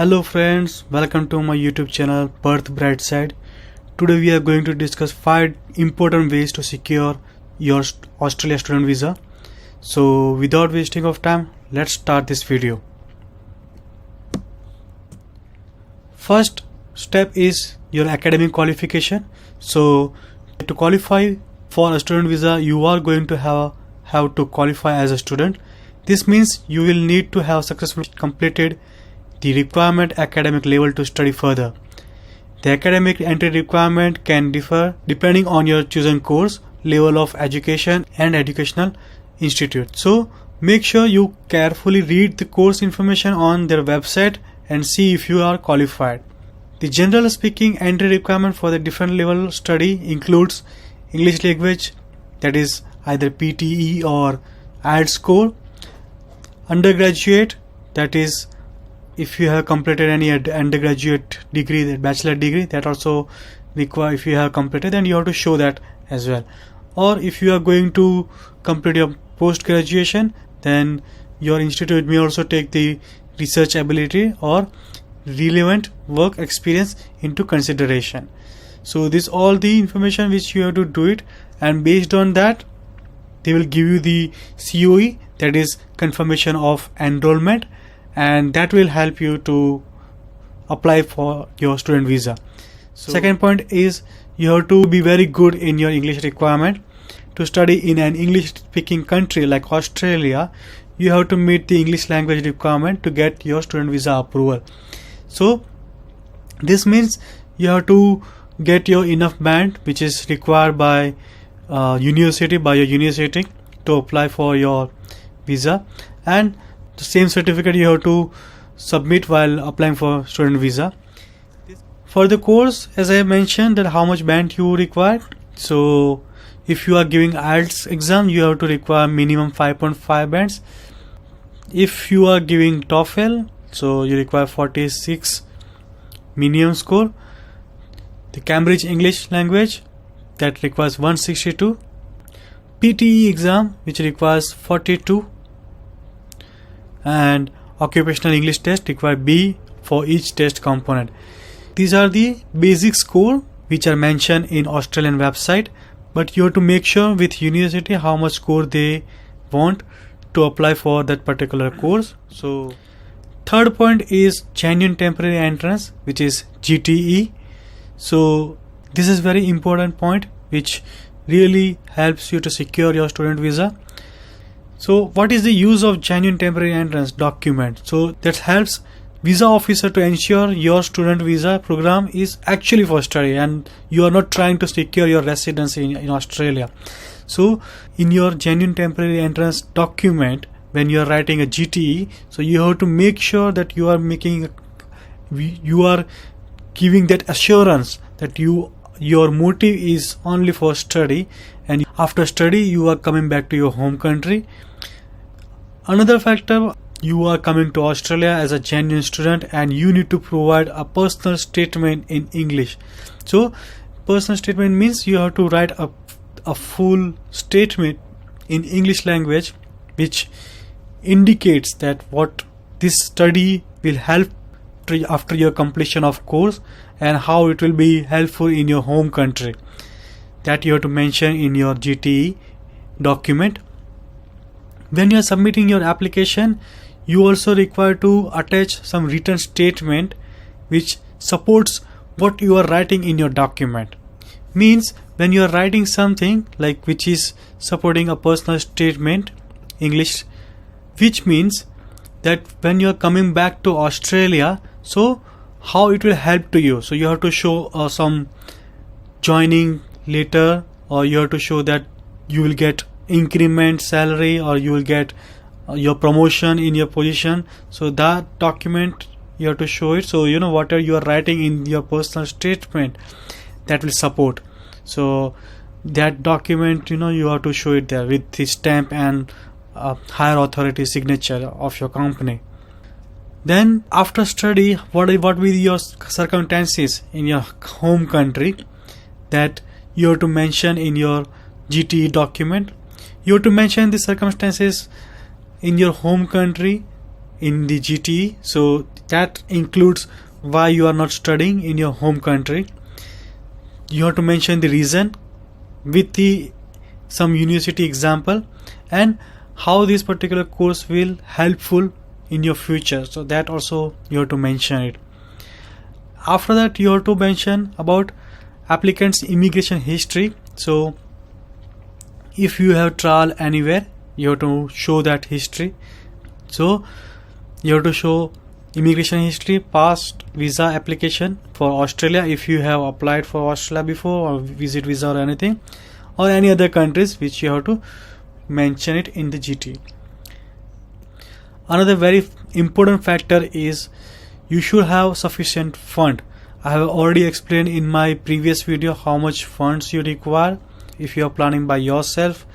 Hello friends, welcome to my YouTube channel Perth Bright Side. Today we are going to discuss 5 important ways to secure your Australia student visa. So without wasting of time, let's start this video. First step is your academic qualification. So to qualify for a student visa, you are going to have to qualify as a student. This means you will need to have successfully completed the requirement academic level to study further. The academic entry requirement can differ depending on your chosen course, level of education and educational institute. So make sure you carefully read the course information on their website and see if you are qualified. The general speaking entry requirement for the different level study includes English language, that is either PTE or IELTS score, undergraduate, that is if you have completed any undergraduate degree, the bachelor degree, that also require. If you have completed, then you have to show that as well. Or if you are going to complete your post graduation, then your institute may also take the research ability or relevant work experience into consideration. So this all the information which you have to do it, and based on that they will give you the COE, that is confirmation of enrollment, and that will help you to apply for your student visa. So second point is you have to be very good in your English requirement. To study in an English speaking country like Australia, you have to meet the English language requirement to get your student visa approval. So this means you have to get your enough band which is required by your university to apply for your visa, and the same certificate you have to submit while applying for student visa. For the course, as I mentioned, that how much band you require. So if you are giving IELTS exam, you have to require minimum 5.5 bands. If you are giving TOEFL, so you require 46 minimum score. The Cambridge English language, that requires 162. PTE exam, which requires 42, and occupational English test require B for each test component. These are the basic score which are mentioned in Australian website, but you have to make sure with university how much score they want to apply for that particular course. So third point is genuine temporary entrance, which is GTE. So this is very important point which really helps you to secure your student visa. So what is the use of genuine temporary entrance document? So that helps visa officer to ensure your student visa program is actually for study and you are not trying to secure your residency in Australia. So in your genuine temporary entrance document, when you are writing a GTE, so you have to make sure that you are giving that assurance that your motive is only for study, and after study you are coming back to your home country. Another factor, you are coming to Australia as a genuine student and you need to provide a personal statement in English. So personal statement means you have to write a full statement in English language which indicates that what this study will help after your completion of course and how it will be helpful in your home country. That you have to mention in your GTE document. When you are submitting your application, you also require to attach some written statement which supports what you are writing in your document. Means when you are writing something like which is supporting a personal statement English, which means that when you are coming back to Australia, so how it will help to you. So you have to show some joining letter, or you have to show that you will get increment salary, or you will get your promotion in your position. So that document you have to show it. So whatever you are writing in your personal statement, that will support. So that document you have to show it there with the stamp and higher authority signature of your company. Then after study, what will be your circumstances in your home country, that you have to mention in your GTE document. You have to mention the circumstances in your home country in the GTE. So that includes why you are not studying in your home country. You have to mention the reason with the some university example and how this particular course will helpful in your future. So that also you have to mention it. After that, you have to mention about applicant's immigration history. So if you have traveled anywhere, you have to show that history. So you have to show immigration history, past visa application for Australia if you have applied for Australia before, or visit visa or anything, or any other countries which you have to mention it in the GT. Another very important factor is you should have sufficient fund. I have already explained in my previous video how much funds you require if you are planning by yourself,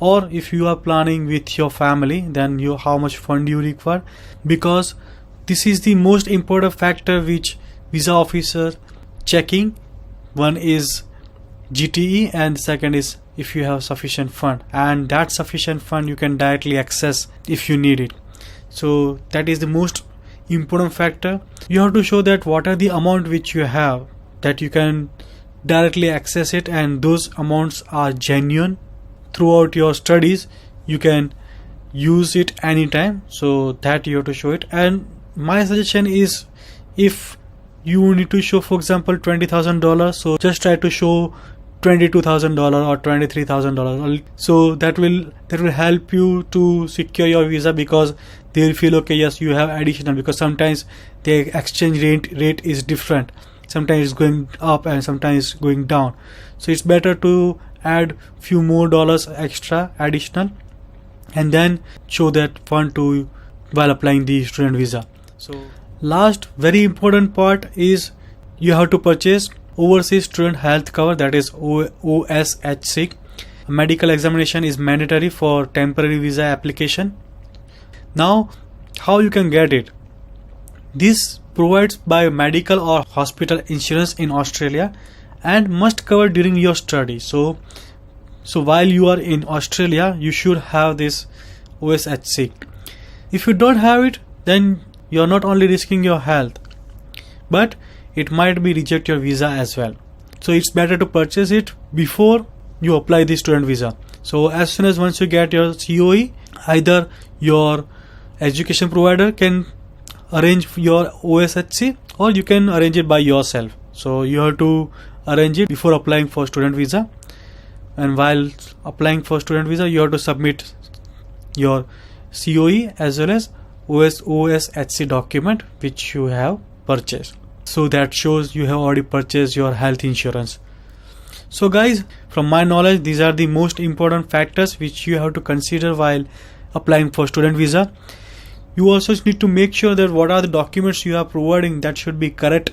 or if you are planning with your family, then how much fund you require, because this is the most important factor which visa officer checking. One is GTE and second is if you have sufficient fund, and that sufficient fund you can directly access if you need it. So that is the most important factor. You have to show that what are the amount which you have, that you can directly access it, and those amounts are genuine throughout your studies. You can use it anytime, so that you have to show it. And my suggestion is, if you need to show, for example, $20,000, so just try to show $22,000 or $23,000. So that will help you to secure your visa, because they will feel okay, yes, you have additional, because sometimes the exchange rate is different. Sometimes it's going up and sometimes it's going down. So it's better to add few more dollars extra additional and then show that fund to while applying the student visa. So last very important part is you have to purchase overseas student health cover, that is OSHC. Medical examination is mandatory for temporary visa application. Now, how you can get it? This provides by medical or hospital insurance in Australia and must cover during your study. So while you are in Australia, you should have this OSHC. If you don't have it, then you are not only risking your health, but it might be reject your visa as well. So it's better to purchase it before you apply the student visa. So as soon as once you get your COE, either your education provider can arrange your OSHC or you can arrange it by yourself. So you have to arrange it before applying for student visa, and while applying for student visa you have to submit your COE as well as OSHC document which you have purchased. So that shows you have already purchased your health insurance. So guys, from my knowledge, these are the most important factors which you have to consider while applying for student visa. You also need to make sure that what are the documents you are providing, that should be correct.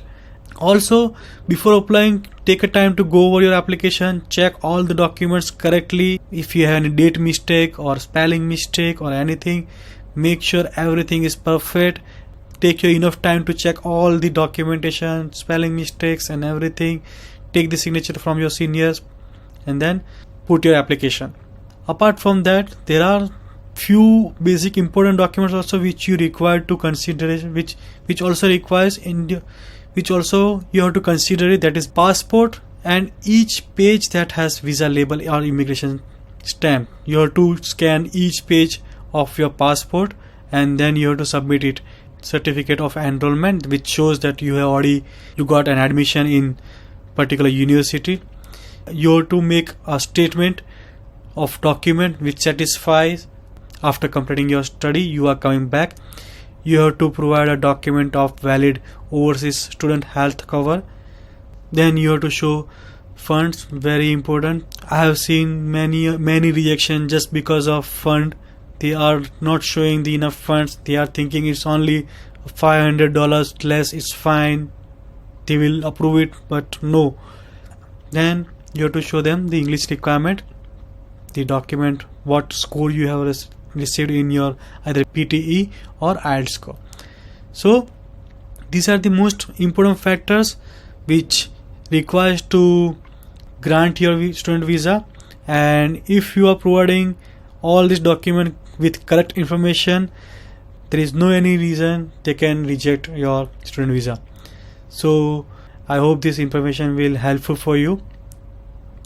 Also, before applying, take a time to go over your application, check all the documents correctly. If you have any date mistake or spelling mistake or anything, make sure everything is perfect. Take your enough time to check all the documentation, spelling mistakes and everything. Take the signature from your seniors and then put your application. Apart from that, there are few basic important documents also which you require to consider, which also requires which also you have to consider it, that is passport and each page that has visa label or immigration stamp. You have to scan each page of your passport and then you have to submit it. Certificate of enrollment which shows that you got an admission in particular university. You have to make a statement of document which satisfies after completing your study you are coming back. You have to provide a document of valid overseas student health cover. Then you have to show funds, very important. I have seen many rejection just because of fund. They are not showing the enough funds. They are thinking it's only $500 less, it's fine, they will approve it, but no. Then you have to show them the English requirement, the document, what score you have received in your either PTE or IELTS score. So these are the most important factors which requires to grant your student visa. And if you are providing all this document with correct information, there is no any reason they can reject your student visa. So I hope this information will helpful for you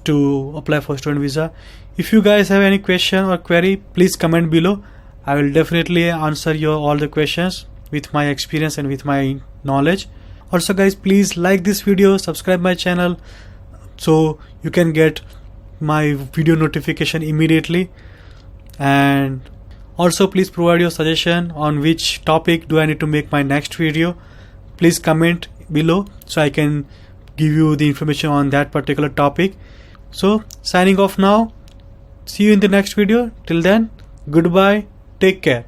to apply for student visa. If you guys have any question or query, please comment below. I will definitely answer your all the questions with my experience and with my knowledge. Also guys, please like this video, subscribe my channel so you can get my video notification immediately. And also please provide your suggestion on which topic do I need to make my next video. Please comment below so I can give you the information on that particular topic. So signing off now. See you in the next video. Till then, goodbye. Take care.